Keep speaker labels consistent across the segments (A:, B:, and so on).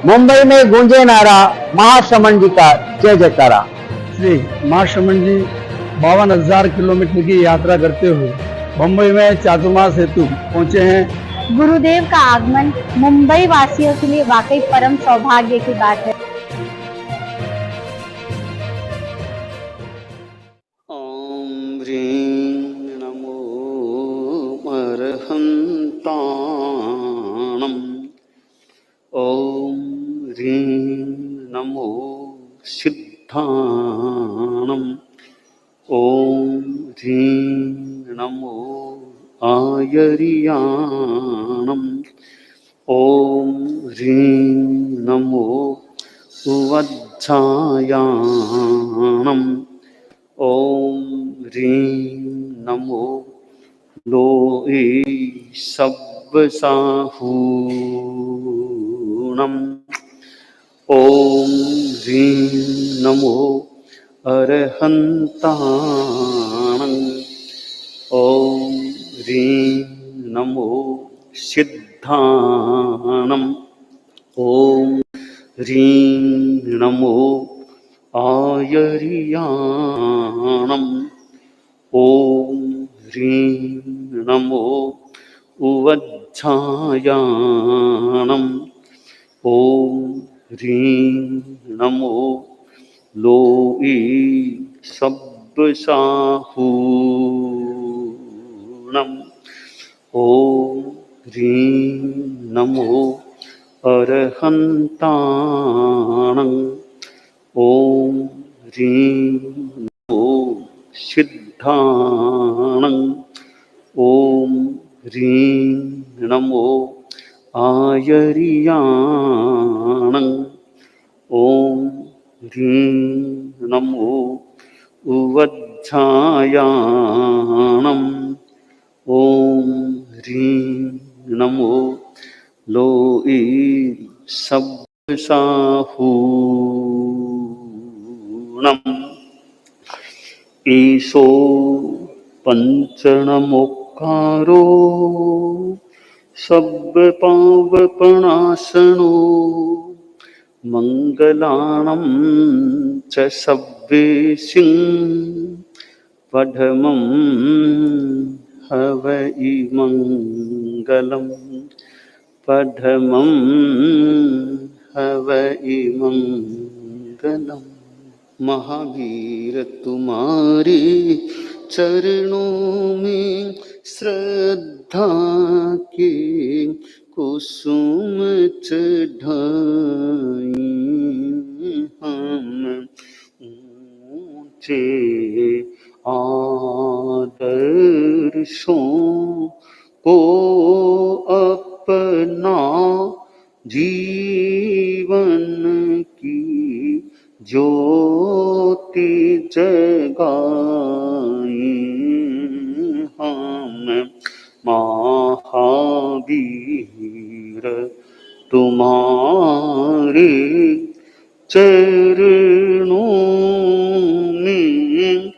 A: मुंबई में गूंजे नारा महाश्रमण जी का जय जयकारा।
B: श्री महाश्रमण जी 52,000 किलोमीटर की यात्रा करते हुए मुंबई में चातुर्मास हेतु पहुंचे हैं।
C: गुरुदेव का आगमन मुंबई वासियों के लिए वाकई परम सौभाग्य की बात है।
D: ओम ह्रीं नमो अर्हन्ताणम्। ओम ह्रीं नमो सिद्धाणम्। ओम ह्रीं नमो आयर्याणम्। ओम ह्रीं नमो उवज्झायाणम्। ओम ह्रीं नमो लोए सब्बसाहूणम्। ओम ह्रीं नमो अर्हन्ताणम्। ओम ह्रीं नमो सिद्धाणम्। ओम ह्रीं नमो आयर्याणम्। ओम ह्रीं नमो उवज्झायाणम्। ओम ह्रीं नमो लोए सब्बसाहूणम्। ओम ह्रीं नमो अर्हन्ताणम्। ओम ह्रीं नमो सिद्धाणम्। ओम ह्रीं नमो आयर्याणम्। ओम ह्रीं नमो उवज्झायाणम्। ओम ह्रीं नमो लोए सब्बसाहूणम्। ईशो पंचनमोक्कारो सब्बपावपणासनो मंगलाणं च सब्बेसिं पठमं हवै मंगलम्। पठमं हवै मंगलम्। महावीर तुम्हारे चरणों में श्रद्धा के कुसुम चढ़ाई। हम ऊंचे आदर्शों को अपना जीवन की ज्योति जगाई। हम महावीर तुम्हारे चरणों में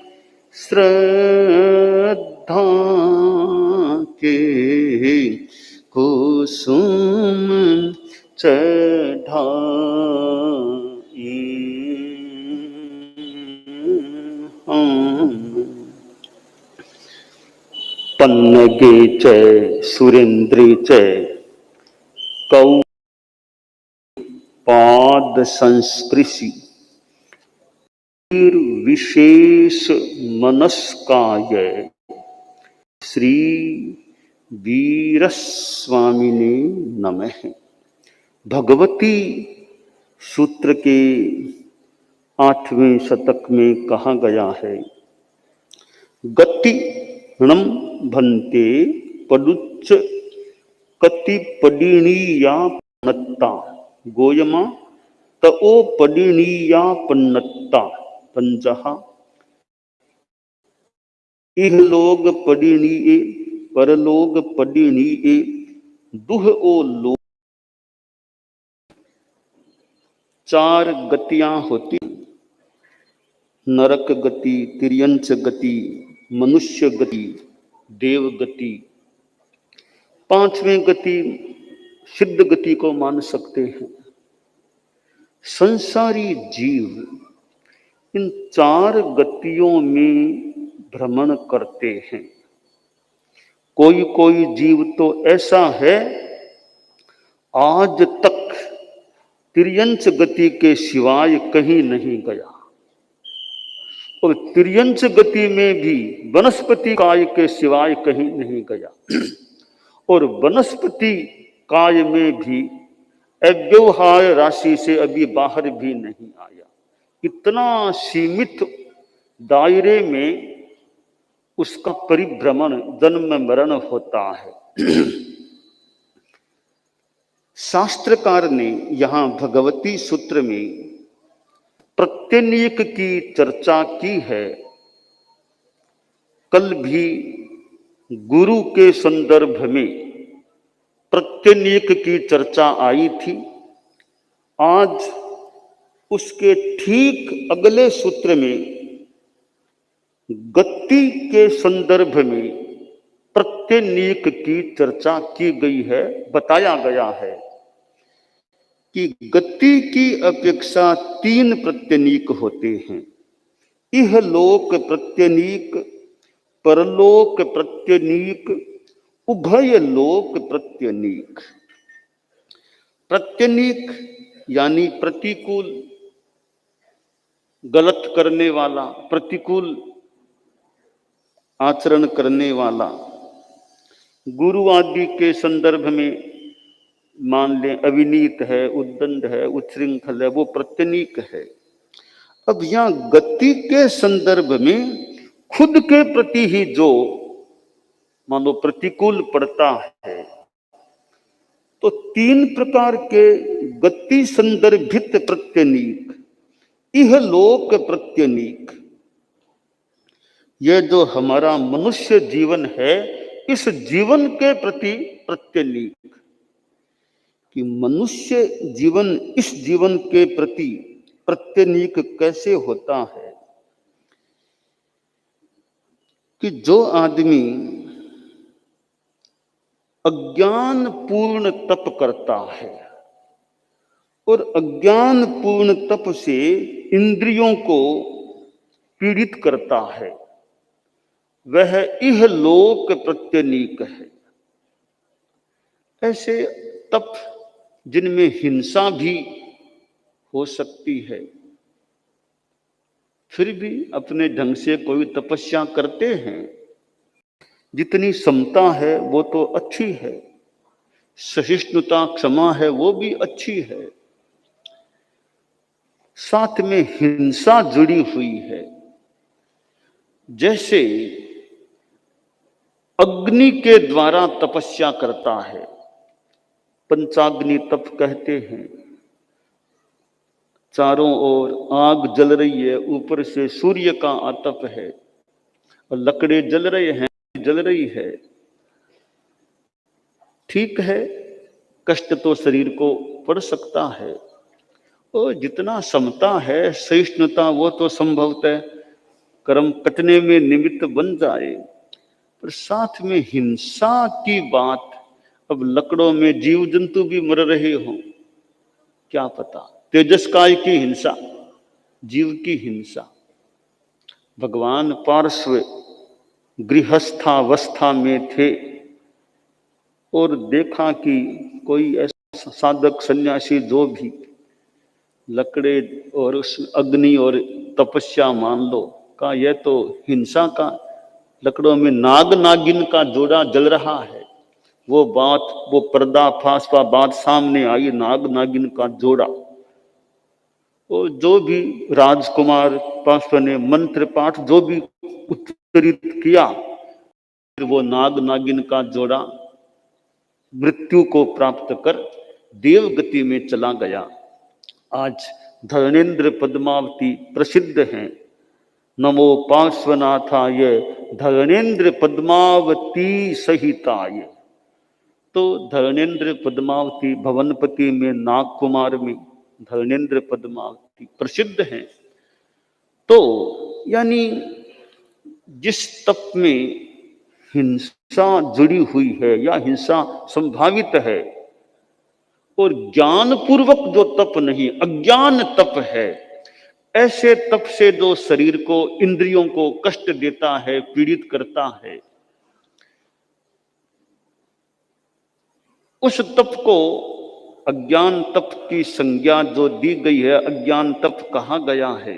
D: श्रद्धा के कुसुम चढ़ाई। पन्नगे च सुरेंद्रे च कौ पाद संस्पृशि विशेष मनस्काय श्री वीरस्वामिने नमः। भगवती सूत्र के 8वें शतक में कहा गया है, गति णम भन्ते पडुच्च कति पडिणीया पन्नत्ता गोयमा तओ पडिणीया पन्नत्ता पंजहा। इहलोग पडिणीए परलोग पडिणीए दुह ओ लोग। 4 गतियां होती, नरक गति, तिर्यंच गति, मनुष्य गति, देव गति। 5वें गति सिद्ध गति को मान सकते हैं। संसारी जीव इन चार गतियों में भ्रमण करते हैं। कोई कोई जीव तो ऐसा है आज तक तिर्यंच गति के सिवाय कहीं नहीं गया, और तिर्यंच गति में भी वनस्पति काय के सिवाय कहीं नहीं गया, और वनस्पति काय में भी अव्यवहार राशि से अभी बाहर भी नहीं आया। इतना सीमित दायरे में उसका परिभ्रमण जन्म मरण होता है। शास्त्रकार ने यहां भगवती सूत्र में प्रत्यनीक की चर्चा की है। कल भी गुरु के संदर्भ में प्रत्यनीक की चर्चा आई थी। आज उसके ठीक अगले सूत्र में गति के संदर्भ में प्रत्यनीक की चर्चा की गई है। बताया गया है कि गति की अपेक्षा तीन प्रत्यनीक होते हैं। इहलोक प्रत्यनीक, परलोक प्रत्यनीक, उभय लोक प्रत्यनीक। प्रत्यनीक यानी प्रतिकूल, गलत करने वाला, प्रतिकूल आचरण करने वाला। गुरु आदि के संदर्भ में मान लें अविनीत है, उद्दंड है, उच्छृंखल है, वो प्रत्यनीक है। अब यहां गति के संदर्भ में खुद के प्रति ही जो मानो प्रतिकूल पड़ता है, तो तीन प्रकार के गति संदर्भित प्रत्यनीक, इहलोक प्रत्यनीक। यह जो हमारा मनुष्य जीवन है, इस जीवन के प्रति प्रत्यनीक, कि मनुष्य जीवन इस जीवन के प्रति प्रत्यनीक कैसे होता है कि जो आदमी अज्ञान पूर्ण तप करता है और अज्ञान पूर्ण तप से इंद्रियों को पीड़ित करता है, वह इहलोक प्रत्यनीक है। ऐसे तप जिनमें हिंसा भी हो सकती है, फिर भी अपने ढंग से कोई तपस्या करते हैं। जितनी समता है वो तो अच्छी है, सहिष्णुता क्षमा है वो भी अच्छी है, साथ में हिंसा जुड़ी हुई है। जैसे अग्नि के द्वारा तपस्या करता है, पंचाग्नि तप कहते हैं। चारों ओर आग जल रही है, ऊपर से सूर्य का आतप है और लकड़े जल रहे हैं, जल रही है। ठीक है, कष्ट तो शरीर को पड़ सकता है, और जितना समता है, सहिष्णुता, वो तो संभवतः कर्म कटने में निमित्त बन जाए। पर साथ में हिंसा की बात, अब लकड़ों में जीव जंतु भी मर रहे हों, क्या पता, तेजस्काय की हिंसा, जीव की हिंसा। भगवान पार्श्व गृहस्थावस्था में थे और देखा कि कोई ऐसा साधक सन्यासी जो भी लकड़े और उस अग्नि और तपस्या मान लो, का यह तो हिंसा का, लकड़ों में नाग नागिन का जोड़ा जल रहा है। वो बात, वो पर्दाफाश का बात सामने आई, नाग नागिन का जोड़ा। और जो भी राजकुमार पार्श्व ने मंत्र पाठ जो भी उत्तरित किया, वो नाग नागिन का जोड़ा मृत्यु को प्राप्त कर देव गति में चला गया। आज धरणेन्द्र पद्मावती प्रसिद्ध हैं। नमो पार्श्वनाथाय धरणेन्द्र पद्मावती सहिताय। तो धरणेन्द्र पद्मावती भवनपति में, नाग कुमार में धरणेन्द्र पद्मावती प्रसिद्ध हैं। तो यानी जिस तप में हिंसा जुड़ी हुई है या हिंसा संभावित है, और ज्ञान पूर्वक जो तप नहीं, अज्ञान तप है, ऐसे तप से जो शरीर को, इंद्रियों को कष्ट देता है, पीड़ित करता है, उस तप को अज्ञान तप की संज्ञा जो दी गई है, अज्ञान तप कहा गया है।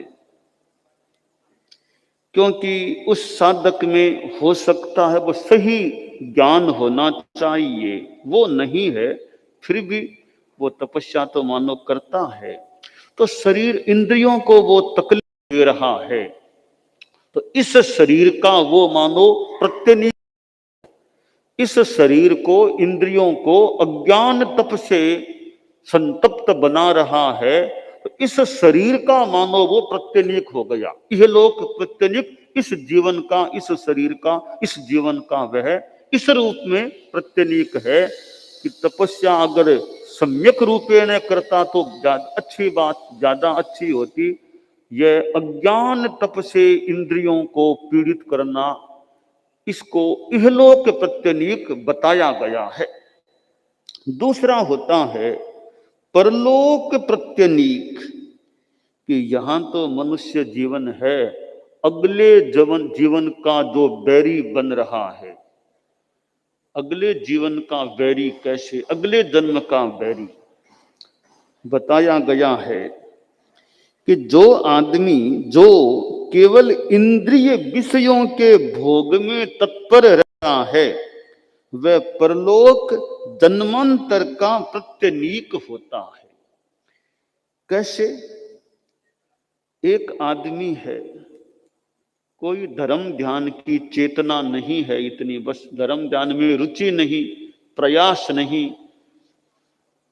D: क्योंकि उस साधक में हो सकता है वो सही ज्ञान होना चाहिए, वो नहीं है, फिर भी वो तपस्या तो मानो करता है, तो शरीर इंद्रियों को वो तकलीफ दे रहा है, तो इस शरीर का वो मानो प्रत्यनीक, इस शरीर को, इंद्रियों को अज्ञान तप से संतप्त बना रहा है, तो इस शरीर का मानो वो प्रत्यनीक हो गया। यह लोक प्रत्यनीक इस जीवन का, इस शरीर का, इस जीवन का वह इस रूप में प्रत्यनीक है कि तपस्या अगर सम्यक रूपे न करता तो अच्छी बात, ज्यादा अच्छी होती। यह अज्ञान तप से इंद्रियों को पीड़ित करना, इसको इहलोक प्रत्यनीक बताया गया है। दूसरा होता है परलोक प्रत्यनीक, कि यहां तो मनुष्य जीवन है, अगले जीवन का जो बैरी बन रहा है, अगले जीवन का बैरी कैसे, अगले जन्म का बैरी बताया गया है कि जो आदमी जो केवल इंद्रिय विषयों के भोग में तत्पर रहता है, वह परलोक जन्मांतर का प्रत्यनीक होता है। कैसे? एक आदमी है, कोई धर्म ध्यान की चेतना नहीं है, इतनी बस धर्म ध्यान में रुचि नहीं, प्रयास नहीं,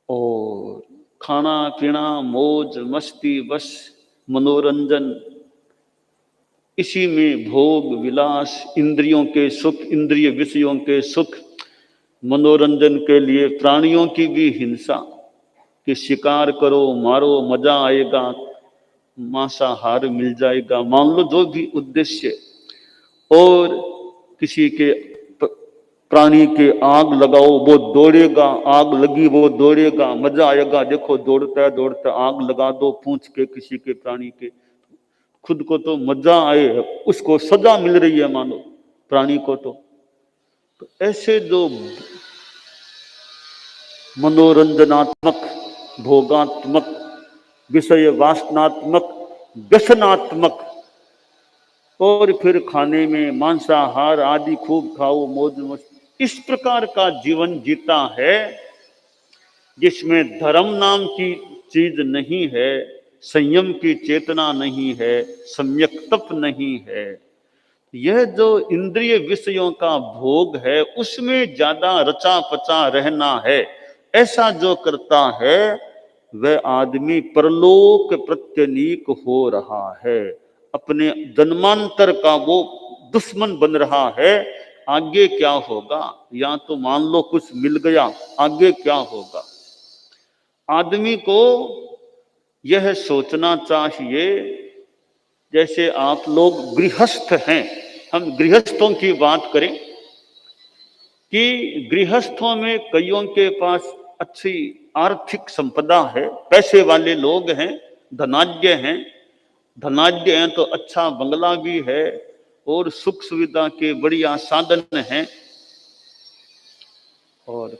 D: और खाना पीना मौज मस्ती, बस मनोरंजन, इसी में भोग विलास, इंद्रियों के सुख, इंद्रिय विषयों के सुख, मनोरंजन के लिए प्राणियों की भी हिंसा, कि शिकार करो, मारो, मजा आएगा, मांसाहार मिल जाएगा, मान लो जो भी उद्देश्य, और किसी के प्राणी के आग लगाओ वो दौड़ेगा, आग लगी वो दौड़ेगा, मजा आएगा, देखो दौड़ता है, दौड़ता, आग लगा दो पूंछ के किसी के प्राणी के, खुद को तो मजा आए, उसको सजा मिल रही है मानो प्राणी को। तो ऐसे जो मनोरंजनात्मक, भोगात्मक, विषय वासनात्मक, व्यसनात्मक, और फिर खाने में मांसाहार आदि खूब खाओ, मौज मस्ती, इस प्रकार का जीवन जीता है, जिसमें धर्म नाम की चीज नहीं है, संयम की चेतना नहीं है, सम्यक तप नहीं है। यह जो इंद्रिय विषयों का भोग है, उसमें ज्यादा रचा पचा रहना है, ऐसा जो करता है वह आदमी परलोक प्रत्यनीक हो रहा है, अपने जन्मांतर का वो दुश्मन बन रहा है। आगे क्या होगा, या तो मान लो कुछ मिल गया, आगे क्या होगा। आदमी को यह सोचना चाहिए, जैसे आप लोग गृहस्थ हैं, हम गृहस्थों की बात करें, कि गृहस्थों में कईयों के पास अच्छी आर्थिक संपदा है, पैसे वाले लोग हैं, धनाढ्य हैं, धनाढ्य हैं तो अच्छा बंगला भी है, और सुख सुविधा के बढ़िया साधन हैं, और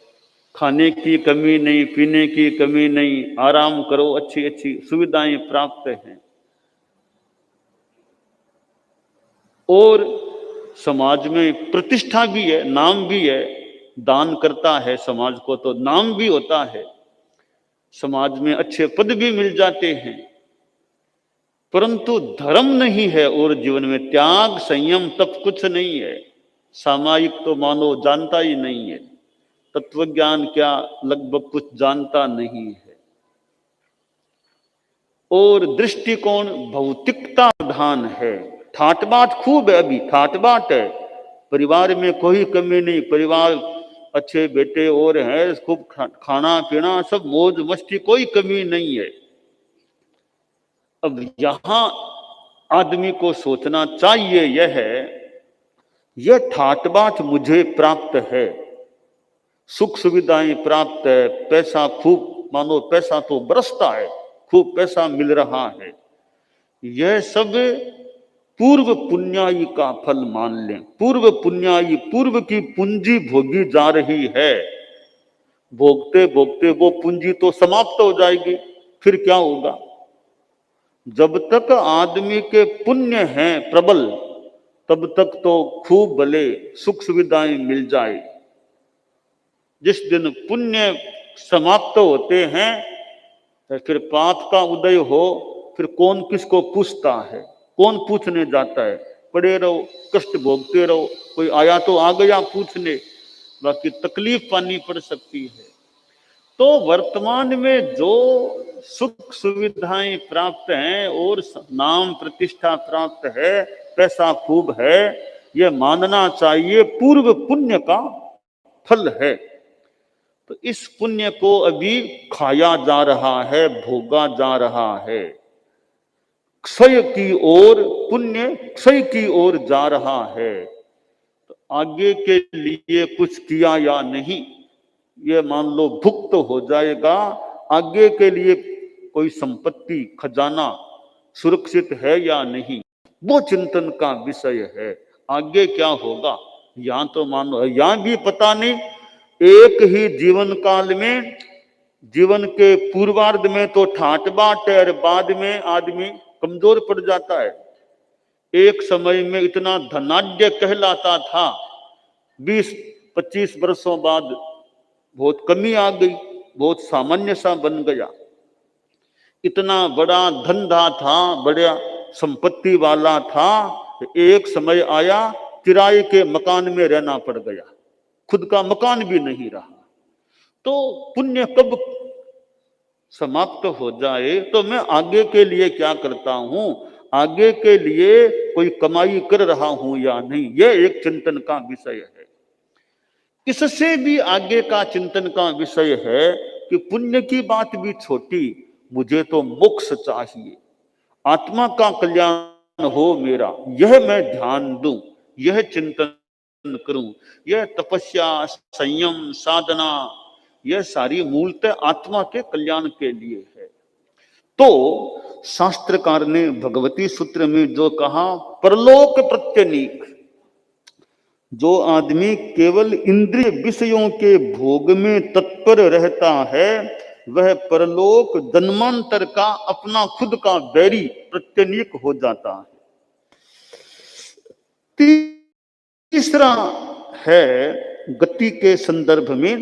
D: खाने की कमी नहीं, पीने की कमी नहीं, आराम करो, अच्छी अच्छी सुविधाएं प्राप्त हैं, और समाज में प्रतिष्ठा भी है, नाम भी है, दान करता है समाज को तो नाम भी होता है, समाज में अच्छे पद भी मिल जाते हैं, परंतु धर्म नहीं है, और जीवन में त्याग संयम तप कुछ नहीं है, सामायिक तो मानो जानता ही नहीं है, तत्वज्ञान क्या लगभग कुछ जानता नहीं है, और दृष्टिकोण भौतिकता प्रधान है, ठाट बाट खूब है, अभी ठाट बाट है, परिवार में कोई कमी नहीं, परिवार अच्छे बेटे और हैं, खूब खाना पीना सब मौज मस्ती, कोई कमी नहीं है। अब यहां आदमी को सोचना चाहिए, यह ठाट बाट मुझे प्राप्त है, सुख सुविधाएं प्राप्त है, पैसा खूब मानो पैसा तो बरसता है, खूब पैसा मिल रहा है। यह सब पूर्व पुण्याई का फल मान लें। पूर्व पुण्याई, पूर्व की पूंजी भोगी जा रही है। भोगते भोगते वो पूंजी तो समाप्त हो जाएगी, फिर क्या होगा? जब तक आदमी के पुण्य हैं प्रबल, तब तक तो खूब भले सुख सुविधाएं मिल जाए। जिस दिन पुण्य समाप्त होते हैं, फिर पाप का उदय हो, फिर कौन किसको पूछता है? कौन पूछने जाता है? पड़े रहो, कष्ट भोगते रहो। कोई आया तो आ गया पूछने, बाकी तकलीफ पानी पड़ सकती है। तो वर्तमान में जो सुख सुविधाएं प्राप्त हैं और नाम प्रतिष्ठा प्राप्त है, पैसा खूब है, यह मानना चाहिए पूर्व पुण्य का फल है। तो इस पुण्य को अभी खाया जा रहा है, भोगा जा रहा है। क्षय की ओर, पुण्य क्षय की ओर जा रहा है। तो आगे के लिए कुछ किया या नहीं, ये मान लो भुक्त हो जाएगा। आगे के लिए कोई संपत्ति, खजाना सुरक्षित है या नहीं, वो चिंतन का विषय है। आगे क्या होगा यहां तो मान लो, यहां भी पता नहीं। एक ही जीवन काल में, जीवन के पूर्वार्ध में तो ठाट बाट है और बाद में आदमी कमजोर पड़ जाता है। एक समय में इतना धनाढ्य कहलाता था, 20-25 वर्षों बाद बहुत कमी आ गई, बहुत सामान्य सा बन गया। इतना बड़ा धंधा था, बड़ा संपत्ति वाला था, एक समय आया किराए के मकान में रहना पड़ गया, खुद का मकान भी नहीं रहा। तो पुण्य कब समाप्त हो जाए, तो मैं आगे के लिए क्या करता हूं, आगे के लिए कोई कमाई कर रहा हूं या नहीं, यह एक चिंतन का विषय है। इससे भी आगे का चिंतन का विषय है कि पुण्य की बात भी छोटी, मुझे तो मोक्ष चाहिए, आत्मा का कल्याण हो मेरा, यह मैं ध्यान दूं, यह चिंतन करूं। यह तपस्या, संयम, साधना, यह सारी मूलतः आत्मा के कल्याण के लिए है। तो शास्त्रकार ने भगवती सूत्र में जो कहा, परलोक प्रत्यनीक, जो आदमी केवल इंद्रिय विषयों के भोग में तत्पर रहता है, वह परलोक जन्मांतर का अपना खुद का बैरी प्रत्यनीक हो जाता है। तीसरा है गति के संदर्भ में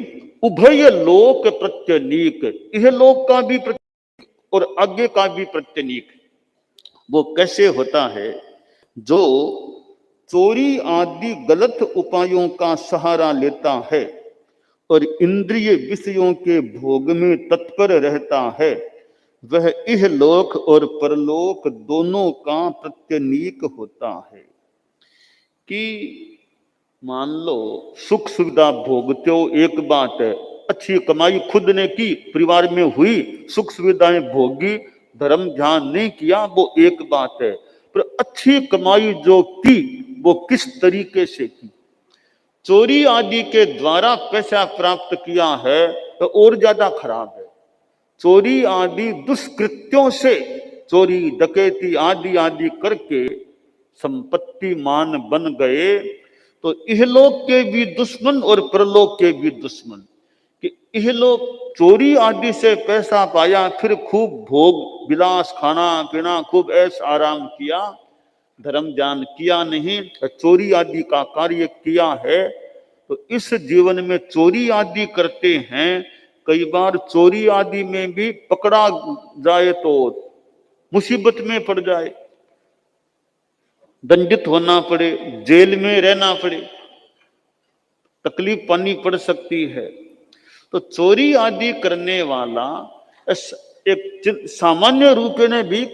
D: उभय लोक प्रत्यनीक, यह लोक का भी और आगे का भी प्रत्यनीक। वो कैसे होता है? जो चोरी आदि गलत उपायों का सहारा लेता है और इंद्रिय विषयों के भोग में तत्पर रहता है, वह इहलोक और परलोक दोनों का प्रत्यनीक होता है। कि मान लो सुख सुविधा भोगते हो, एक बात है, अच्छी कमाई खुद ने की, परिवार में हुई, सुख सुविधाएं भोगी, धर्म ध्यान नहीं किया, वो एक बात है। पर अच्छी कमाई जो की, वो किस तरीके से की? चोरी आदि के द्वारा पैसा प्राप्त किया है तो और ज्यादा खराब है। चोरी आदि दुष्कृत्यों से, चोरी डकैती आदि आदि करके संपत्ति मान बन गए, तो इहलोक के भी दुश्मन और परलोक के भी दुश्मन। कि इहलोक चोरी आदि से पैसा पाया, फिर खूब भोग विलास, खाना पीना, खूब ऐश आराम किया, धर्म ज्ञान किया नहीं, चोरी आदि का कार्य किया है, तो इस जीवन में चोरी आदि करते हैं। कई बार चोरी आदि में भी पकड़ा जाए तो मुसीबत में पड़ जाए, दंडित होना पड़े, जेल में रहना पड़े, तकलीफ पानी पड़ सकती है। तो चोरी आदि करने वाला एक सामान्य रूप में भी,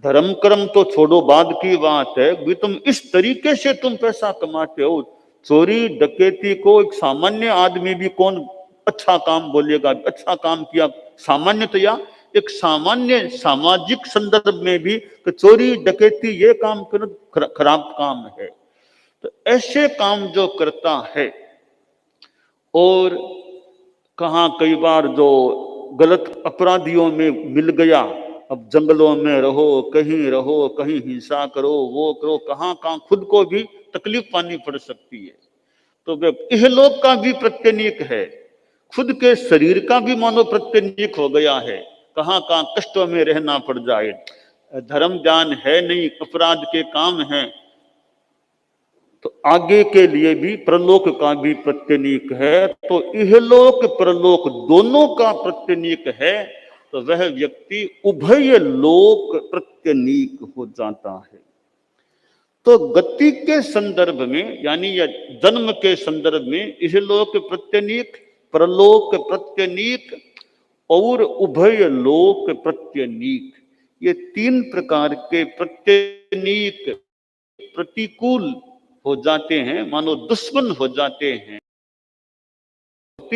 D: धर्म कर्म तो छोड़ो, बाद की बात है, भी तुम इस तरीके से तुम पैसा कमाते हो। चोरी डकैती को एक सामान्य आदमी भी कौन अच्छा काम बोलेगा? अच्छा काम किया सामान्यतया, एक सामान्य सामाजिक संदर्भ में भी कि चोरी डकैती ये काम खराब काम है। तो ऐसे काम जो करता है, और कहाँ कई बार जो गलत अपराधियों में मिल गया, अब जंगलों में रहो, कहीं हिंसा करो, वो करो, कहाँ कहाँ खुद को भी तकलीफ पानी पड़ सकती है। तो वे इहलोक का भी प्रत्यनीक है, खुद के शरीर का भी मानो प्रत्यनीक हो गया है, कहाँ कहाँ कष्टों में रहना पड़ जाए। धर्म ज्ञान है नहीं, अपराध के काम है, तो आगे के लिए भी प्रलोक का भी प्रत्यनीक है। तो इहलोक परलोक दोनों का प्रत्यनीक है, तो वह व्यक्ति उभय लोक प्रत्यनीक हो जाता है। तो गति के संदर्भ में यानी या जन्म के संदर्भ में इहलोक प्रत्यनीक, परलोक प्रत्यनीक और उभय लोक प्रत्यनीक, ये तीन प्रकार के प्रत्यनीक प्रतिकूल हो जाते हैं, मानो दुश्मन हो जाते हैं।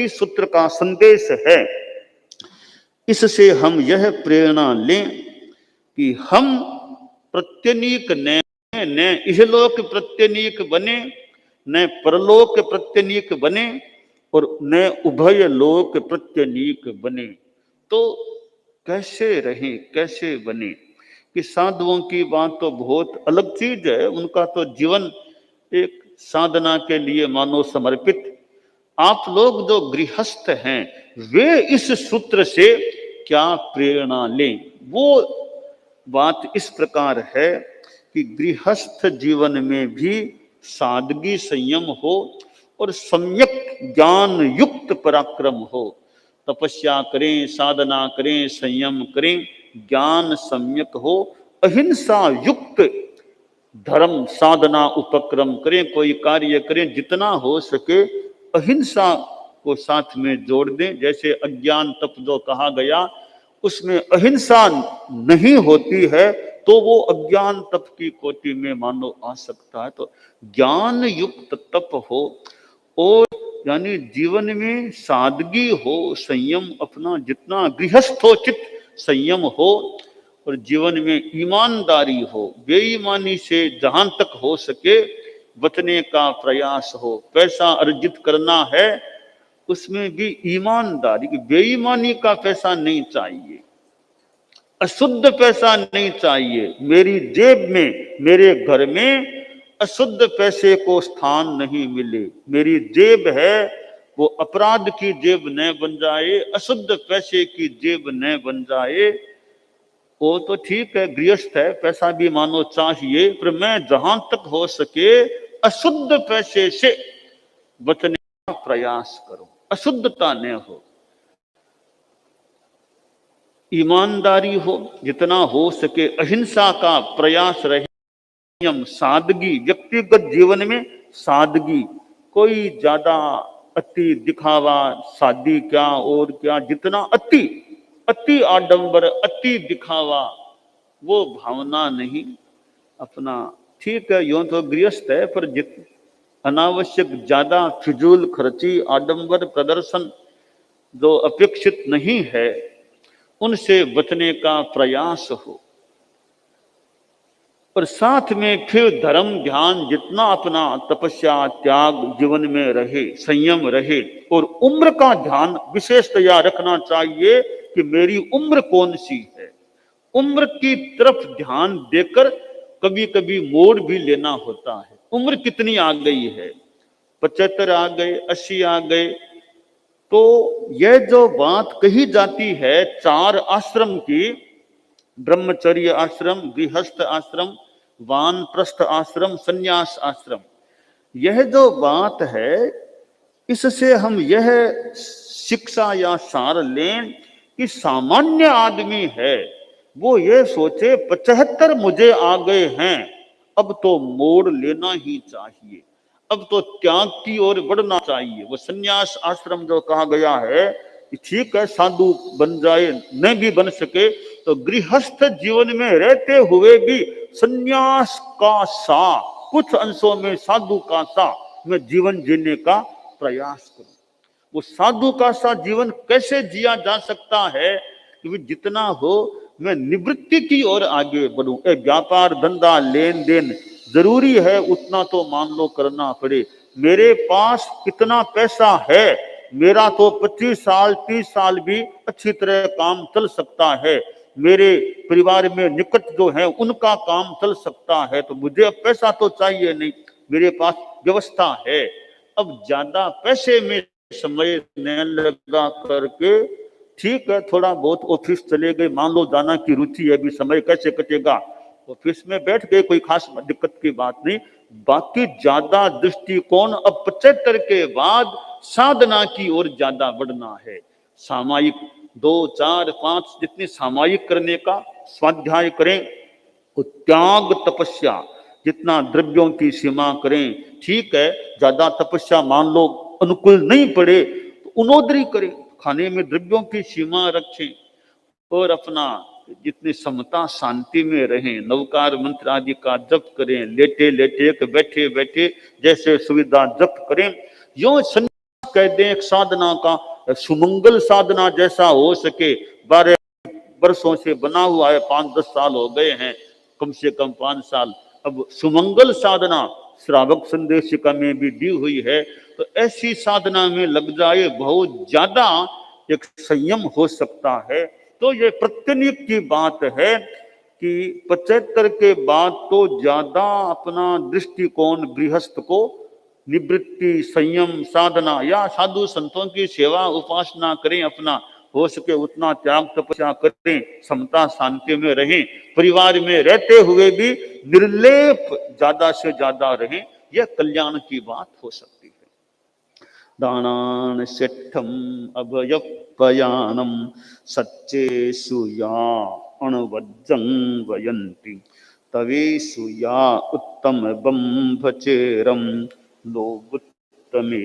D: सूत्र का संदेश है, इससे हम यह प्रेरणा लें कि हम प्रत्यनीक न इहलोक प्रत्यनीक बने, न परलोक प्रत्यनीक बने और न उभय लोक प्रत्यनीक बने। तो कैसे रहें, कैसे बने? कि साधुओं की बात तो बहुत अलग चीज है, उनका तो जीवन एक साधना के लिए मानो समर्पित। आप लोग जो गृहस्थ हैं वे इस सूत्र से क्या प्रेरणा लें? वो बात इस प्रकार है कि गृहस्थ जीवन में भी सादगी संयम हो और सम्यक ज्ञान युक्त पराक्रम हो। तपस्या करें, साधना करें, संयम करें, ज्ञान सम्यक हो, अहिंसा युक्त धर्म साधना उपक्रम करें, कोई कार्य करें, जितना हो सके अहिंसा को साथ में जोड़ दें। जैसे अज्ञान तप जो कहा गया उसमें अहिंसा नहीं होती है तो वो अज्ञान तप की कोटि में मानो आ सकता है। तो ज्ञान युक्त तप हो और यानी जीवन में सादगी हो, संयम अपना जितना गृहस्थोचित संयम हो और जीवन में ईमानदारी हो, बेईमानी से जहां तक हो सके बचने का प्रयास हो। पैसा अर्जित करना है उसमें भी ईमानदारी, बेईमानी का पैसा नहीं चाहिए, अशुद्ध पैसा नहीं चाहिए। मेरी जेब में, मेरे घर में अशुद्ध पैसे को स्थान नहीं मिले। मेरी जेब है वो अपराध की जेब न बन जाए, अशुद्ध पैसे की जेब न बन जाए। वो तो ठीक है, गृहस्थ है, पैसा भी मानो चाहिए, पर मैं जहां तक हो सके अशुद्ध पैसे से बचने का प्रयास करूं, अशुद्धता न हो, ईमानदारी हो, जितना हो सके अहिंसा का प्रयास रहे, सादगी, व्यक्तिगत जीवन में सादगी, कोई ज्यादा अति दिखावा, शादी क्या और क्या, जितना अति आडंबर, अति दिखावा, वो भावना नहीं अपना। ठीक है, यूं तो गृहस्थ है, पर अनावश्यक ज्यादा फिजूल खर्ची, आडंबर प्रदर्शन जो अपेक्षित नहीं है उनसे बचने का प्रयास हो। और साथ में फिर धर्म ध्यान जितना अपना, तपस्या त्याग जीवन में रहे, संयम रहे, और उम्र का ध्यान विशेषतया रखना चाहिए कि मेरी उम्र कौन सी है। उम्र की तरफ ध्यान देकर कभी कभी मोड़ भी लेना होता है। उम्र कितनी आ गई है, 75 आ गए, 80 आ गए, तो यह जो बात कही जाती है 4 आश्रम की, ब्रह्मचर्य आश्रम, गृहस्थ आश्रम, वानप्रस्थ आश्रम, संन्यास आश्रम, यह जो बात है इससे हम यह शिक्षा या सार लें कि सामान्य आदमी है वो ये सोचे 75 मुझे आ गए हैं, अब तो मोड़ लेना ही चाहिए, अब तो त्याग की ओर बढ़ना चाहिए। वो संन्यास आश्रम जो कहा गया है, ठीक है, साधु बन जाए, न भी बन सके तो गृहस्थ जीवन में रहते हुए भी संन्यास का सा, कुछ अंशों में साधु का सा मैं जीवन जीने का प्रयास करूं। वो साधु का सा जीवन कैसे जिया जा सकता है कि जितना हो मैं निवृत्ति की ओर आगे बढ़ूं। व्यापार धंधा लेन देन जरूरी है, उतना तो मान लो करना पड़े। मेरे पास कितना पैसा है मेरा तो 25 साल 30 साल भी अच्छी तरह काम चल सकता है, मेरे परिवार में निकट जो है उनका काम चल सकता है, तो मुझे अब पैसा तो चाहिए नहीं, मेरे पास व्यवस्था है। अब ज्यादा पैसे में समय न लगा करके ठीक है, थोड़ा बहुत ऑफिस चले गए, मान लो जाना की रुचि है, भी समय कैसे कटेगा, ऑफिस में बैठ गए, कोई खास दिक्कत की बात नहीं। बाकी ज्यादा दृष्टिकोण अब 75 के बाद साधना की ओर ज्यादा बढ़ना है। सामायिक 2 4 5 जितनी सामायिक करने का स्वाध्याय करें, त्याग तपस्या जितना द्रव्यों की सीमा करें, ठीक है। ज्यादा तपस्या मान लो अनुकूल नहीं पड़े तो उनोदरी करें, खाने में द्रव्यों की सीमा रखें और अपना जितनी समता शांति में रहें, नवकार मंत्र आदि का जप करें, लेटे लेटे बैठे बैठे जैसे सुविधा जप करें। यो संन्यास कह दें एक साधना का, सुमंगल साधना जैसा हो सके। 12 वर्षों से बना हुआ है, 5-10 साल हो गए हैं, कम से कम 5 साल। अब सुमंगल साधना श्रावक संदेशिका में भी दी हुई है, तो ऐसी साधना में लग जाए, बहुत ज्यादा एक संयम हो सकता है। तो ये प्रत्यनिक की बात है कि 75 के बाद तो ज्यादा अपना दृष्टिकोण गृहस्थ को निवृत्ति, संयम, साधना या साधु संतों की सेवा उपासना करें, अपना हो सके उतना त्याग तपस्या करें, समता शांति में रहें, परिवार में रहते हुए भी निर्लेप ज्यादा से ज्यादा रहें, यह कल्याण की बात हो सकती है। दानान सेठम अभयपयानम सच्चेषु या अणवज्जं वयन्ति तवेषु या उत्तम बंभचेरम लोगुत्तमे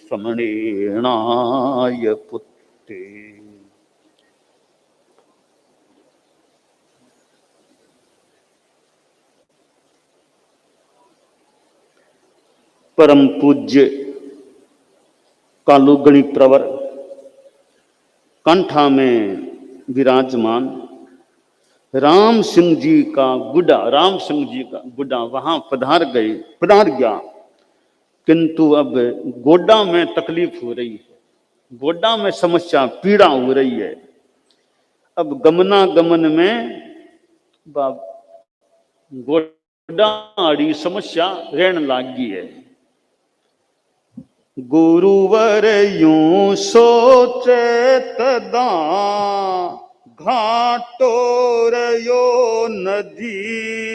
D: समणेनाय पुत्ते। परम पूज्य कालू गणित प्रवर कंठा में विराजमान राम सिंह जी का गुड्डा, राम सिंह जी का गुड्डा वहां पधार गया, किंतु अब गोड्डा में तकलीफ हो रही है, गोड्डा में समस्या पीड़ा हो रही है। अब गमनागमन में गोड्डा आड़ी समस्या रहने लागी है। गुरुवर यूं सोचे तदा घाटोर यो नदीक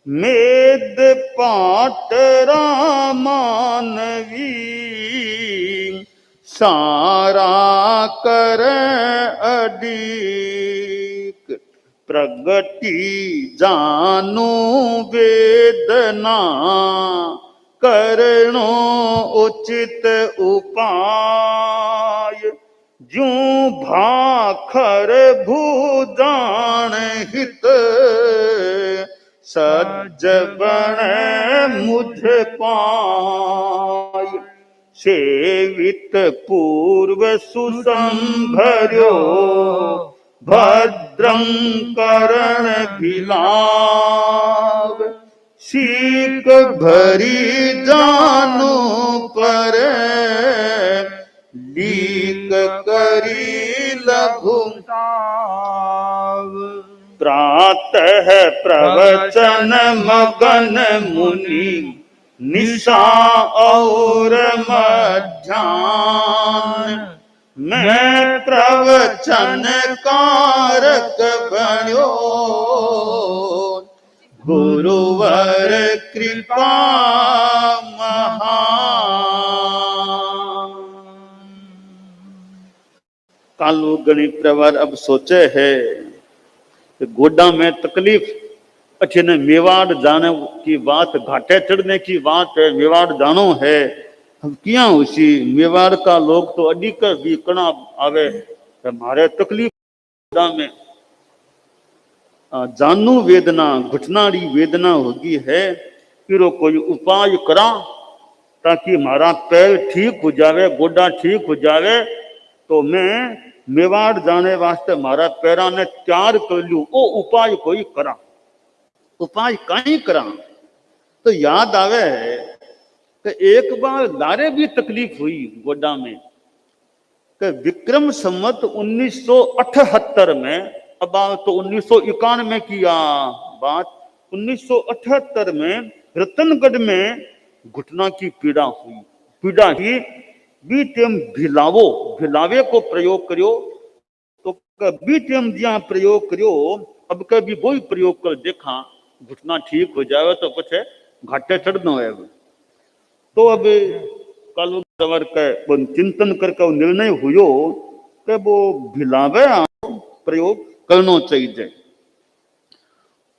D: मेद पाटरा मानवी सारा कर अडीक प्रगति जानू वेदना करणो उचित उपाय जूं भाखर भूदान हित सज्ज बन मुझ पाय सेवित पूर्व सुसंभर्यो भद्रं करण भिलाव सीक भरी जानू पर लीक करी लघुताव प्रातः प्रवचन मगन मुनि निशा और मध्याह्न मैं प्रवचन कारक बन्यो गुरुवर कृपा महान। कालू गणित प्रवर अब सोचे है कि गोड्डा में तकलीफ अच्छे ने मेवाड़ जाने की बात, घाटे चढ़ने की बात है, मेवाड़ जानो है, अब क्या उसी मेवाड़ का लोग तो अधिक भी कणा आवे, हमारे तकलीफ में जानू वेदना घुटनाड़ी वेदना होगी है, फिर कोई उपाय करा ताकि हमारा पैर ठीक हो जावे, गोड्डा ठीक हो जावे, तो मैं मेवाड़ जाने वास्ते हमारा पैरा ने तैयार कर लूं, वो उपाय कोई करा। उपाय कहीं करा तो याद आवे कि एक बार लारे भी तकलीफ हुई गोड्डा में कि विक्रम संवत 1978 में, अब तो 1991 की बात, 1978 में रतनगढ़ में घुटना की पीड़ा हुई। पीड़ा ही बी टेम भिलावे को प्रयोग करियो, तो बी टेम ज्या प्रयोग करियो, अब कभी वही प्रयोग कर देखा, घुटना ठीक हो जाए तो कुछ घाटे चढ़ना है। तो अब कालू सवर के चिंतन करके निर्णय हुयो कि वो भिलावे प्रयोग करना चाहिए।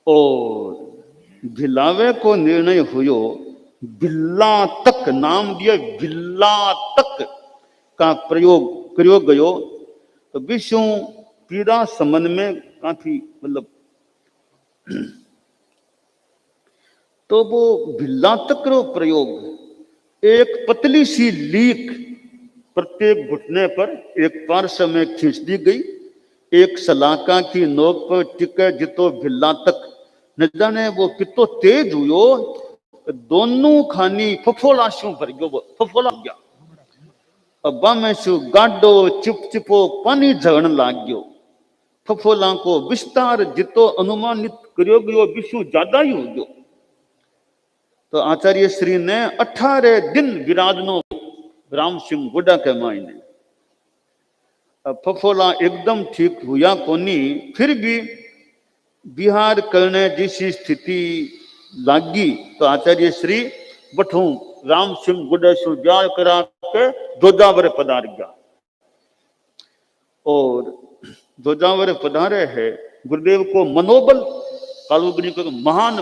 D: और भिलावे को निर्णय हुयो, बिल्ला तक नाम दिया, बिल्ला तक का प्रयोग करियो गयो। तो विषयों पीड़ा संबंध में काफी मतलब, तो वो बिल्ला तक रो प्रयोग, एक पतली सी लीक प्रत्येक घुटने पर एक पार्श्व में खींच दी गई, एक सलाका की नोक पर टिके जितो भिल्ला तक, न जाने वो कितो तेज हुयो, दोनों खानी फफोलाशों भर गयो, फफोला गया। अब्बा में सु गाडो चिपचिपो पानी झगड़न लाग गयो। फफोला को विस्तार जितो अनुमानित करियो गयो विषु ज्यादा ही हो गयो। तो आचार्य श्री ने 18 दिन विराजनो राम सिंह गुड्डा के मायने। फफोला एकदम ठीक हुआ कोनी, फिर भी बिहार करने जैसी स्थिति लागी। तो आचार्य श्री बठू राम सिंह गुड्डा से ब्याह करा के जोजावर पधार गया। और जोजावर पधारे है, गुरुदेव को मनोबल, कालुगनी को महान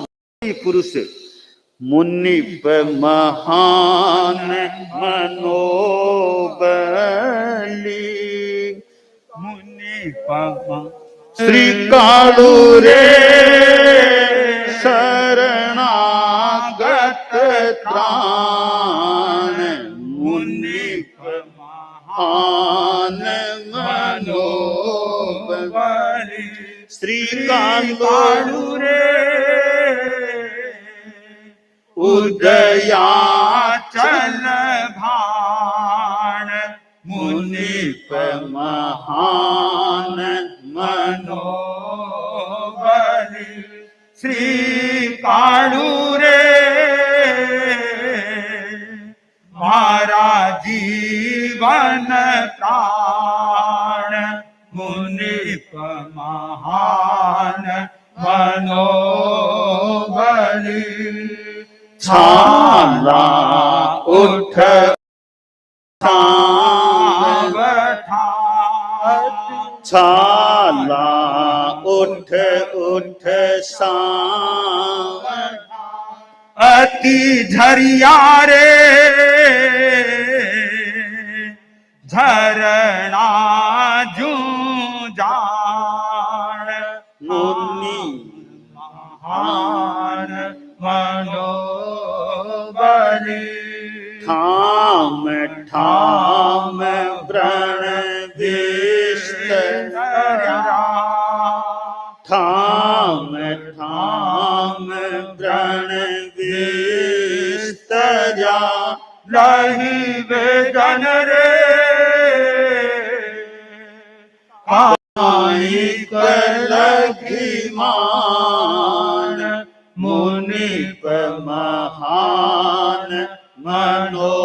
D: पुरुष, मुनि पे महान मनोबली, मुनि पे श्री कालू रे शरणागत त्राण, मुनि पे महान मनोबली, श्री कालू रे उदया चल भाण, मुनि पे महान मनोबली, श्री कालू रे मारा जीवन प्राण, मुनि पे महान मनोबली, छाला उठ छाला उठ उठ अति झरिया रे झरना जू जान, मुनि महान मनोबली, ठाम ठाम व्रण विस्तरा, ठाम ठाम व्रण विस्तरा, लही वेदन रे आई लगी मान, मुनि पे महान मनोबली,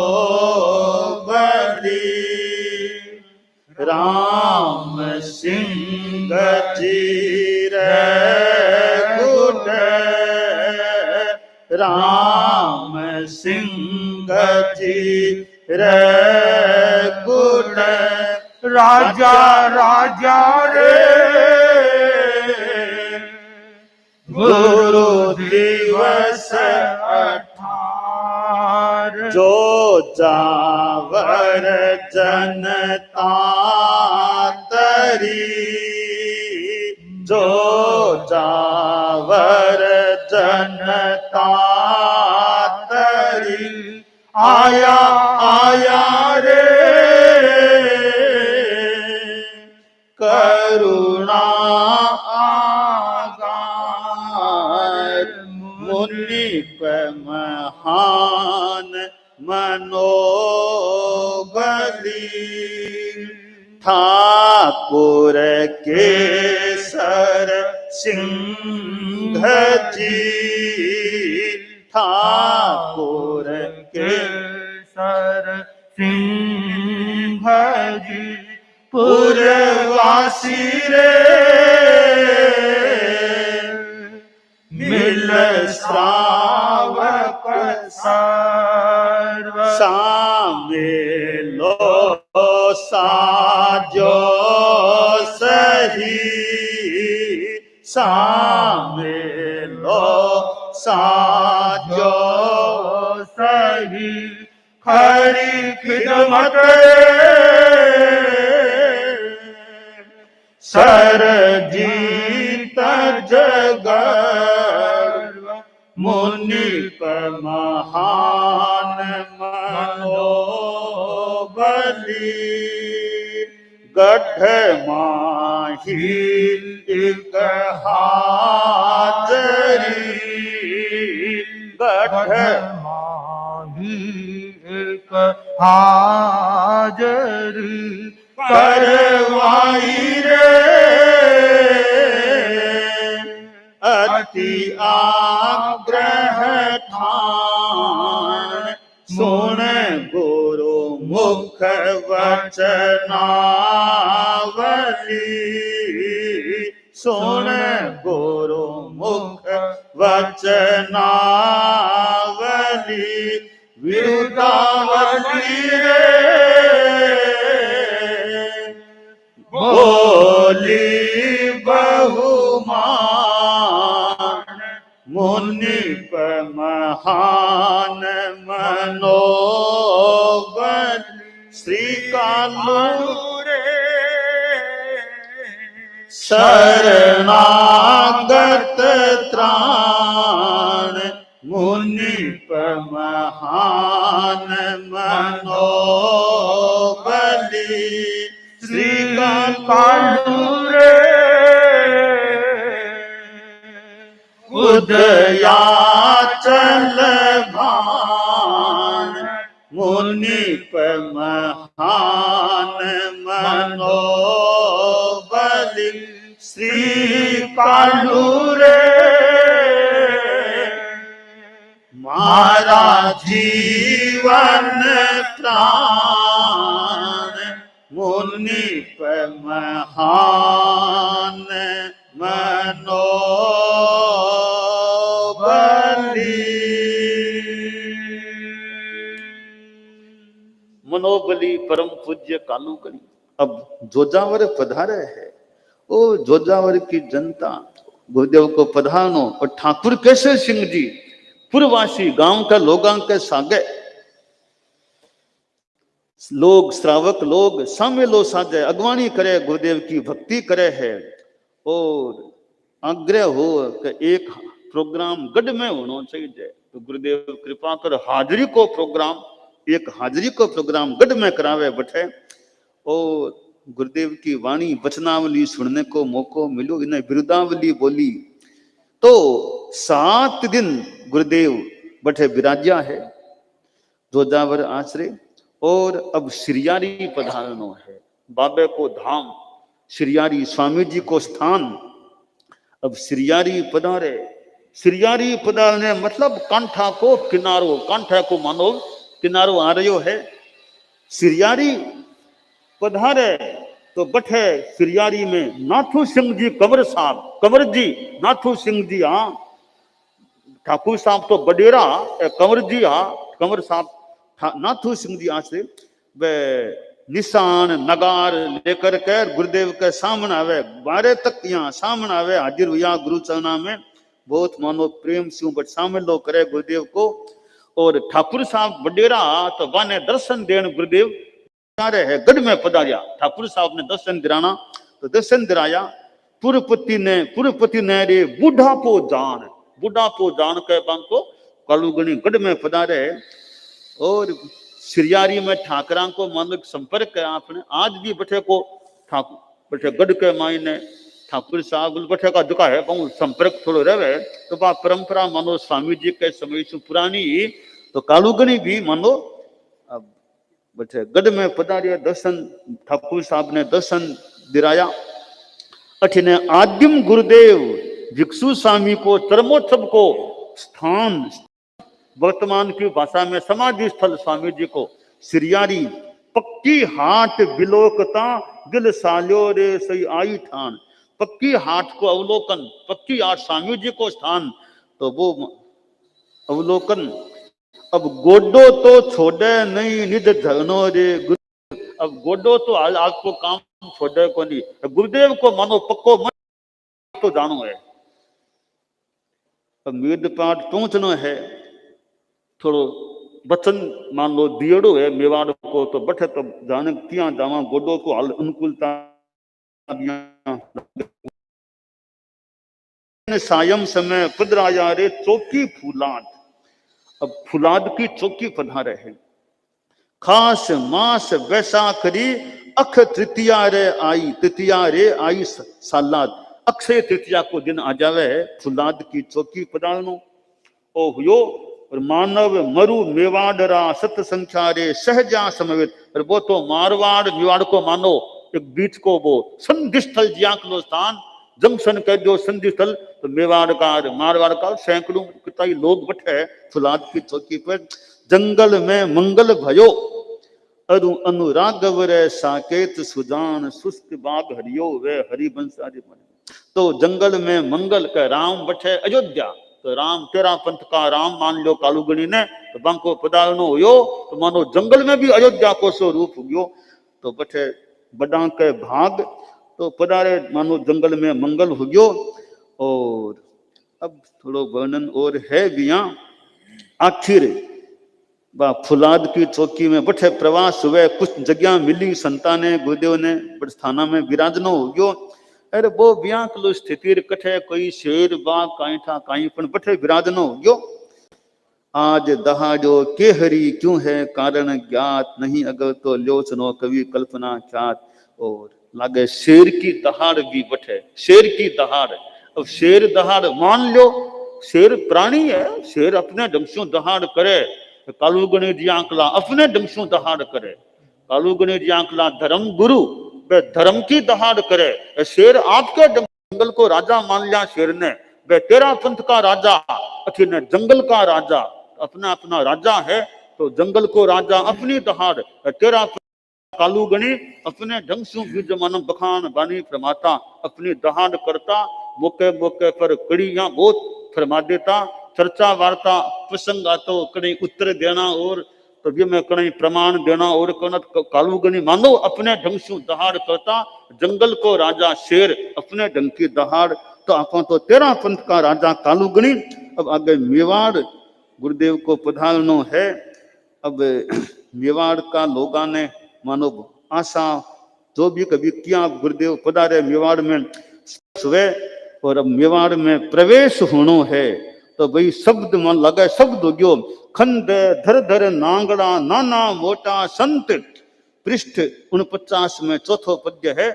D: राम सिंह चीर गुट, राम सिंह चीर गुट, राजा राजा रे गुरु दिवस 18, जो जावर जनता तरी, जो जावर जनता तरी, आया आया रे करुणा आगार, मुनि पे महान ठाकुर केसर सिंह जी, ठाकुर
E: केसर सिंह जी,
D: पुरवासी रे मिल श्रावक
E: सर्व
D: सामेलो साजो सही, सामेलो साजो
E: सही, खरी खिदमत
D: सर जीत जगर्व मुनिप महान मनोबली, गढ़ माही एक हाजरी, गढ़
E: माही एक हाजरी,
D: करवाई रे अति आग्रह ठान, सुन गुरु मुख वचनावली, सुन गुरु मुख वचनावली, विरुदावली रे बोली बहुमान, मुनिप महान मनोबल, श्री कालू शरणागत त्राण, मुनिप महान मनोबली, श्री कालूरे उदयाचल भान, मुनिप महान मनोबली, श्री कालूरे मारा जीवन प्राण, मुनिप महान मनोबली। मनोबली परम पूज्य कालू कली अब जोजावर पधारे है। ओ जोजावर की जनता गुरुदेव को पधारनो। और ठाकुर केसर सिंह जी पूर्ववासी गांव का लोगों के सागे लोग श्रावक लोग सामे लो साजे अगवानी करे, गुरुदेव की भक्ति करे है। और आग्रह हो कि एक प्रोग्राम गढ़ में होना चाहिए, तो गुरुदेव कृपा कर हाजिरी को प्रोग्राम, एक हाजिरी को प्रोग्राम गढ़ में करावे बैठे। और गुरुदेव की वाणी वचनावली सुनने को मौको मिलो, इन्हें बिरुदावली बोली। तो 7 दिन गुरुदेव बैठे विराजा है जोजावर आश्रय। और अब श्रियारी पधारनो है, बाबे को धाम श्रियारी स्वामी जी को स्थान। अब श्रियारी पधारे, श्रियारी पधारने मतलब कांठा को किनारो, कांठा को मानो किनारो आ रही है। श्रियारी पधारे तो बैठे श्रियारी में नाथू सिंह जी कंवर साहब, कंवर जी नाथू सिंह जी। हाँ ठाकुर साहब तो बडेरा, कंवर जी हाँ कंवर साहब नाथू सिंह जी आश्रय वे निशान नगार लेकर के गुरुदेव के सामने आवे, 12 तक यहाँ सामने आवे, हाजिर हुआ गुरु चरणा में। बहुत मानो प्रेम से बट शामिल लो करे गुरुदेव को। और ठाकुर साहब बडेरा तो वाने दर्शन देन गुरुदेव रहे है, गढ़ में पधारिया। ठाकुर साहब ने दर्शन दिराना तो दर्शन दिराया। पुरपति ने रे बुढ़ापो जान के बांग को कालूगणी गढ़ में पधारे। और श्रियारी में ठाकरा को मानव संपर्क है आपने आज भी बैठे को ठाकुर बैठे गढ़ के मायने ठाकुर साहब बैठे का दुका है बहुत संपर्क थोड़ो रहे। तो बा परंपरा मानो स्वामी जी के समय से पुरानी। तो कालूगणी भी मानो बटे गढ़ में पधारिया, दर्शन ठाकुर साहब ने दर्शन दिलाया। अठिने आदिम गुरुदेव भिक्षु स्वामी को तरमोत्सव को स्थान, वर्तमान की भाषा में समाधि स्थल स्वामी जी को सिरियारी, पक्की हाट बिलोकता दिल साल्यो रे सही आई ठान। पक्की हाट को अवलोकन, पक्की हाट स्वामी जी को स्थान, तो वो अवलोकन। अब गोडो तो छोड़े नहीं निज धनो रे गुरु। अब गोडो तो आपको काम छोड़े को नहीं, गुरुदेव को मानो पक्को मन तो जानो है। अब मेद पाठ पहुंचना है, थोड़ो बचन मान लो दियड़ो है मेवाड़ को, तो बठे तो जाने क्या जावा गोडो को हाल अनुकूलता। सायं समय पधराया रे चौकी फूलाद। अब फुलाद की चौकी पधारे है। खास मास वैसाखरी अख तृतीया रे आई, तृतीया रे आई सालाद। अक्षय तृतीया को दिन आ जावे है, फुलाद की चौकी पधारनो। ओ हुयो और मानव मरु मेवाड़रा सत संख्या रे सहजा समवेत। और वो तो मारवाड़ मेवाड़ को मानो एक बीच को वो संधि स्थल जियाकलो स्थान, जंक्शन कह दो संधि स्थल। तो मेवाड़ का मारवाड़ का सैकड़ों कितना ही लोग बैठे फुलाद की चौकी पर। जंगल में मंगल भयो अरु अनुरागव रे साकेत सुजान, शुष्क बाग हरियो वे हरिबंसारी मन। तो जंगल में मंगल का राम बैठे अयोध्या, तो राम तेरा पंथ का राम मान लो कालूगणी ने, तो बांको पधारनो हुयो, तो मानो जंगल में भी अयोध्या को स्वरूप हुयो। तो बैठे बड़ा के भाग, तो पधारे मानो जंगल में मंगल हुयो। और अब थोड़ो वर्णन और है भी यहाँ। आखिर बा फुलाद की चौकी में बैठे प्रवास हुए, कुछ जगह मिली संता ने गुरुदेव ने स्थाना में विराजनो हो गयो। अरे वो ब्यांकलो स्थिति कठे कोई शेर बा काई था काई पण बैठे विराजनो हो गयो। आज दहाड़ो के हरि क्यों है कारण ज्ञात नहीं, अगर तो लोचनो कवि कल्पना ख्यात। और लागे शेर की दहाड़ भी बैठे, शेर की दहाड़। अब शेर दहाड़ मान लो, शेर प्राणी है, शेर अपने ढंग से दहाड़ करे। कालूगणी जी आंकला अपने ढंग से दहाड़ करे। कालूगणी जी आंकला धर्म गुरु वे धर्म की दहाड़ करे। शेर आपके जंगल को राजा मान लिया शेर ने, वे तेरा पंथ का राजा, अखिल जंगल का राजा, अपना अपना राजा है। तो जंगल को राजा अपनी दहाड़, तेरा कालूगणी अपने ढंग से विद्यमान बखान बानी फरमाता, अपनी दहाड़ करता। मौके मौके पर कड़ियां बहुत फरमा देता, चर्चा वार्ता प्रसंग आतो कहीं उत्तर देना और तभी में कहीं प्रमाण देना। और कालूगणी मानो अपने ढंग से दहाड़ करता, जंगल को राजा शेर अपने ढंग की दहाड़। तो आप तो तेरा पंथ का राजा कालूगणी। अब आगे मेवाड़ गुरुदेव को पधारनो है। अब मेवाड़ का लोगा ने मानो आशा जो भी कभी किया गुरुदेव पधारे मेवाड़ में हुए, और अब मेवाड़ में प्रवेश होनो है। तो भाई शब्द मन लगे शब्द हो गयो, खंड धर धर नांगड़ा नाना मोटा संत। पृष्ठ 49 में चौथो पद्य है।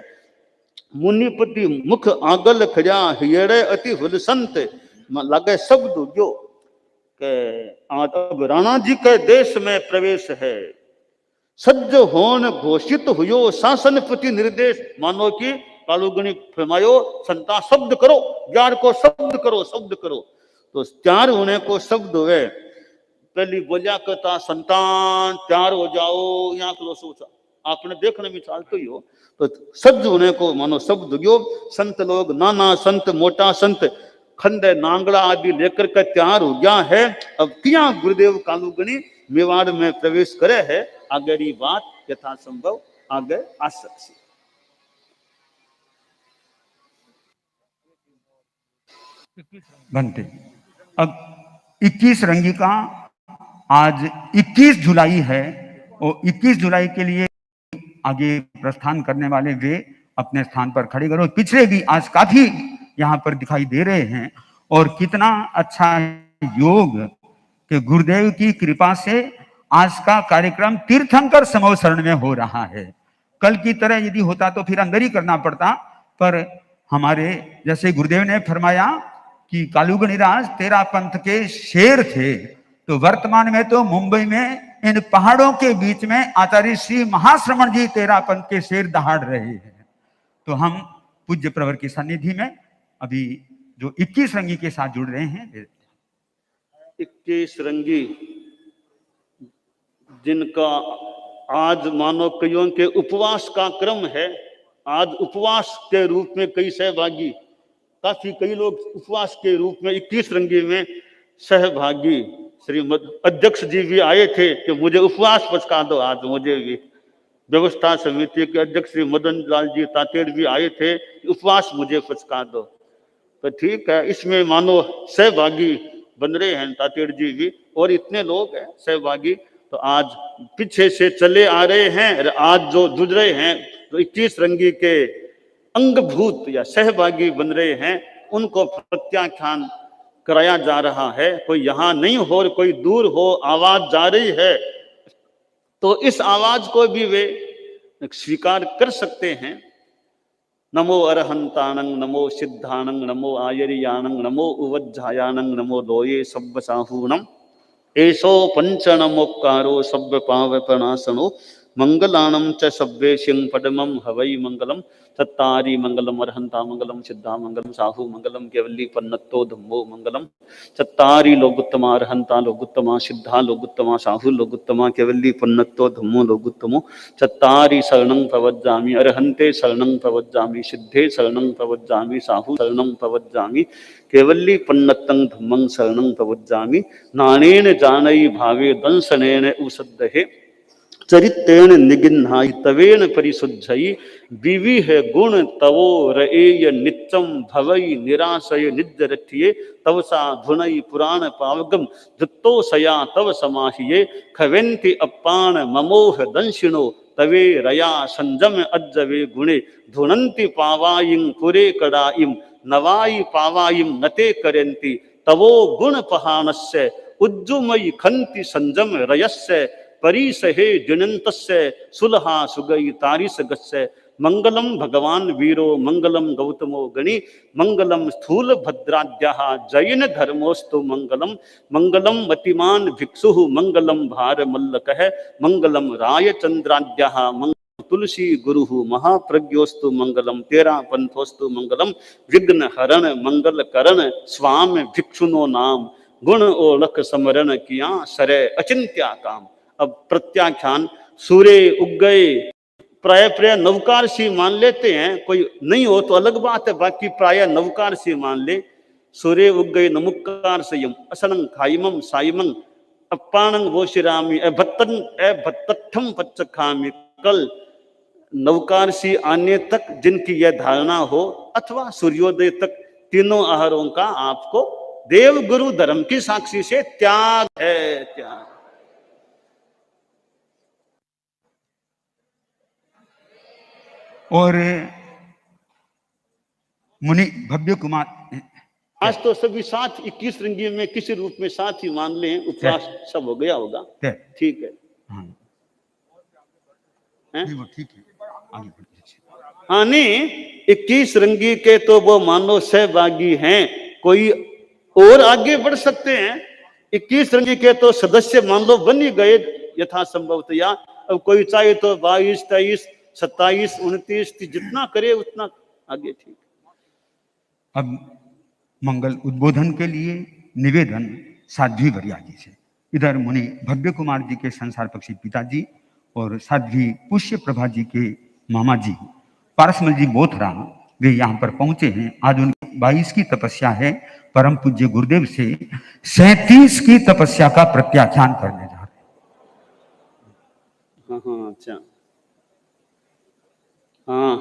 D: मुनिपति मुख आगल खड़ा हियड़े अति हुल संत। लगे शब्द हो गयो के आज अब राणा जी के देश में प्रवेश है। सज्ज होन घोषित हुयो शासन प्रति निर्देश। मानो कि कालूगणी फरमायो संता शब्द करो, ज्ञान को शब्द करो, शब्द करो। तो तैयार होने को शब्द हुए। पहली बोलिया कहता संतान तैयार हो जाओ, यहाँ को सोचा आपने देखने में चालते ही हो। तो सज्ज होने को मानो शब्द गयो। संत लोग नाना संत मोटा संत खंड नांगड़ा आदि लेकर के तैयार हो गया है। अब क्या गुरुदेव कालूगणी मेवाड़ में प्रवेश करे है। आगे की बात यथा संभव आगे आ सकती।
F: घंटे अब 21 रंगी का आज 21 जुलाई है और 21 जुलाई के लिए आगे प्रस्थान करने वाले वे अपने स्थान पर खड़े करो। पिछले भी आज काफी यहाँ पर दिखाई दे रहे हैं और कितना अच्छा योग कि गुरुदेव की कृपा से आज का कार्यक्रम तीर्थंकर समूह शरण में हो रहा है। कल की तरह यदि होता तो फिर अंदर ही करना पड़ता, पर हमारे जैसे गुरुदेव ने फरमाया कि कालूगणी राज तेरा पंथ के शेर थे, तो वर्तमान में तो मुंबई में इन पहाड़ों के बीच में आचार्य श्री महाश्रमण जी तेरापंथ के शेर दहाड़ रहे हैं। तो हम पूज्य प्रवर की सानिधि में अभी जो 21 रंगी के साथ जुड़ रहे हैं,
D: 21 रंगी जिनका आज मानो कईयों के उपवास का क्रम है, आज उपवास के रूप में कई सहभागी, काफी कई लोग उपवास के रूप में 21 रंगी में सहभागी। श्रीमद अध्यक्ष जी भी आए थे कि मुझे उपवास पचका दो, आज मुझे भी व्यवस्था समिति के अध्यक्ष श्री मदन लाल जी तातेड़ भी आए थे, उपवास मुझे पचका दो। तो ठीक है, इसमें मानो सहभागी बन रहे हैं तातेड़ जी भी, और इतने लोग हैं सहभागी। तो आज पीछे से चले आ रहे हैं, आज जो जुड़ रहे हैं, जो 21 रंगी के अंगभूत या सहभागी बन रहे हैं, उनको प्रत्याख्यान कराया जा रहा है। कोई यहाँ नहीं हो और कोई दूर हो, आवाज जा रही है तो इस आवाज को भी वे स्वीकार कर सकते हैं। नमो अरहंतानंग, नमो सिद्धानंग, नमो आयरियानंग, नमो उवज्जायानंग, नमो लोये सब्ब साहूनम, एसो पंचनमोक्कारो सब्ब पावपनासनो, मंगलानम च सब्बेशिं पदमं हवै मंगलम, चत्तारी मंगलम अरहंता मंगलम, सिद्धा मंगलम, साहू मंगलम, केवली पन्नत्तो धम्मो मंगलम, चत्तारी लोगुत्तमा अरहंता लोगुत्तमा, सिद्धा लोगुत्तमा, साहू लोगुत्तमा, केवली पन्नत्तो धम्मो लोगुत्तमो, चत्तारी शरणं प्रवज्जामि, अरहंते शरणं प्रवज्जामि, सिद्धे शरणं प्रवज्जामि, साहू शरणं प्रवज्जामि, केवली पन्नत्तं धम्मं शरणं प्रवज्जामि, नानेन जानई भावे दंशनेन उसद्दहे, चरित्रेण निगिन्हाई तवेन परिशुद्धई, विवि है गुण तवो रएय नित्यम भवई निराशय निद्रथिये, तवसा धुनई पुराण पावगम धुत्तो सया तव समाहिये, खवेन्ति अप्पान ममोह दंशिनो तवे रया संजम अज्जवे गुणे, धुनन्ति पावाइं पुरे कडाइम नवाई पावाइम नते करन्ति, तवो गुण पहानस्य उज्जुमयि खन्ति संजम रयस्य, परिसहे जुनन्तस्य सुलहा सुगई तारिस गस्य, मंगलम भगवान वीरो मंगलम गौतमो गणि, मंगलम स्थूल भद्राद्यः जैन धर्मोस्तु मंगलम, मंगलम मतिमान भिक्षु मंगलम भार मल्लकः, मंगलम राय चंद्राद्यः मंगलम तुलसी गुरु महाप्रज्ञोस्तु मंगलम, तेरा पंथोस्तु मंगलम, विघ्न हरण मंगल करण स्वाम भिक्षुनो नाम, गुण ओलख समरण किया सरे अचिंत्या काम। अब प्रत्याख्यान सूर्य उग गए, प्राय नवकार सी मान लेते हैं, कोई नहीं हो तो अलग बात है, बाकी प्राय नवकार सी मान ले। सूर्य उग गए नमुकार संयम, असनंग खाइमम साइमंग, अप्पानंग वोशिरामी, भत्तठम पच्चखामी। कल नवकार सी आने तक जिनकी यह धारणा हो, अथवा सूर्योदय तक, तीनों आहारों का आपको देव गुरु धर्म की साक्षी से त्याग है, त्याग।
F: और मुनि भव्य कुमार,
D: आज तो सभी साथ 21 रंगी में किसी रूप में साथ ही मान लें, उपवास सब हो गया होगा, ठीक है।
F: हाँ, ठीक है, आगे बढ़िए।
D: हाँ नहीं, 21 रंगी के तो वो मानो सहभागी हैं, कोई और आगे बढ़ सकते हैं। 21 रंगी के तो सदस्य मान लो बन ही गए यथासंभवतया। अब कोई चाहे तो 22, 23, 27, 29 जितना करे उतना आगे, ठीक।
F: अब मंगल उद्बोधन के लिए निवेदन साध्वी वरिया जी से। इधर मुनि भव्य कुमार जी के संसार पक्षी पिताजी और साध्वी पुष्य प्रभा जी के मामा जी पारसमल जी बोथरा, वे यहाँ पर पहुंचे हैं। आज उनकी 22 की तपस्या है, परम पूज्य गुरुदेव से 37 की तपस्या का प्रत्याख्यान करने जा रहे हैं।
D: हाँ, अच्छा, हाँ,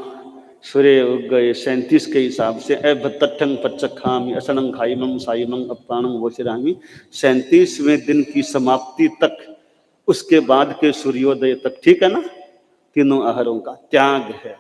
D: सूर्य उग गए 37 के हिसाब से, भत्तठंग पच्चखामी, असनंग खाइमम साइमंग, अप्पानंग वोशिरामी, 37वें दिन की समाप्ति तक, उसके बाद के सूर्योदय तक, ठीक है ना, तीनों आहारों का त्याग है।